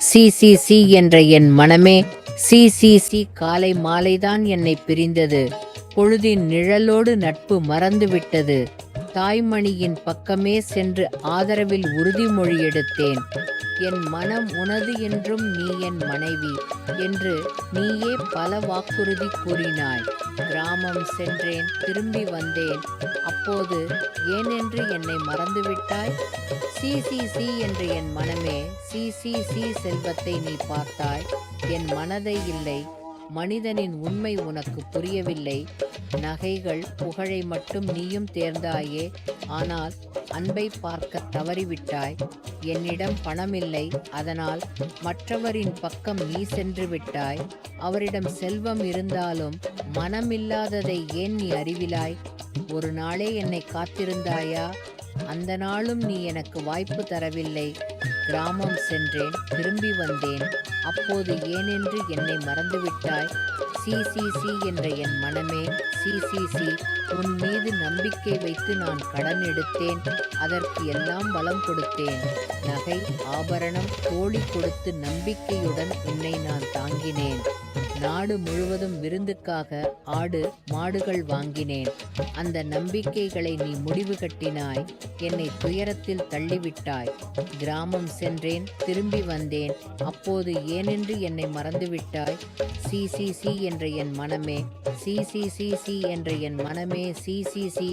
C C C என்ற என் மனமே, C C C காலை மாலைதான் என்னை பிரிந்தது. பொழுதின் நிழலோடு நட்பு மறந்துவிட்டது. தாய்மணியின் பக்கமே சென்று ஆதரவில் உறுதிமொழி எடுத்தேன். என் மனம் உனது என்றும் நீ என் மனைவி என்று நீயே பல வாக்குறுதி கூறினாய். கிராமம் சென்றேன், திரும்பி வந்தேன். அப்போது ஏனென்று என்னை மறந்துவிட்டாய்? சி சி சி என்ற என் மனமே, சி சி சி செல்வத்தை நீ பார்த்தாய், என் மனதை இல்லை. மனிதனின் உண்மை உனக்கு புரியவில்லை. நகைகள் புகழை மட்டும் நீயும் தேர்ந்தாயே, ஆனால் அன்பை பார்க்க தவறிவிட்டாய். என்னிடம் பணமில்லை, அதனால் மற்றவரின் பக்கம் நீ சென்று விட்டாய். அவரிடம் செல்வம் இருந்தாலும் மனமில்லாததை ஏன் நீ அறிவிலாய்? ஒரு நாளே என்னை காத்திருந்தாயா? அந்த நாளும் நீ எனக்கு வாய்ப்பு தரவில்லை. கிராமம் சென்றேன், திரும்பி வந்தேன். அப்போது ஏனென்று என்னை மறந்துவிட்டாய்? சி சி சி என்ற என் மனமே, சி சி சி உன் மீது நம்பிக்கை வைத்து நான் கடன் எடுத்தேன். அதற்கு எல்லாம் பலம் கொடுத்தேன். நகை ஆபரணம் தோழி கொடுத்து நம்பிக்கையுடன் உன்னை நான் தாங்கினேன். நாடு முழுவதும் விருந்துக்காக ஆடு மாடுகள் வாங்கினேன். அந்த நம்பிக்கைகளை நீ முடிவு கட்டினாய். என்னை துயரத்தில் தள்ளிவிட்டாய். கிராமம் சென்றேன், திரும்பி வந்தேன். அப்போது ஏனென்று என்னை மறந்துவிட்டாய்? சி சி சி என்ற என் மனமே, சி சி சி சி என்ற என் மனமே, சி சி சி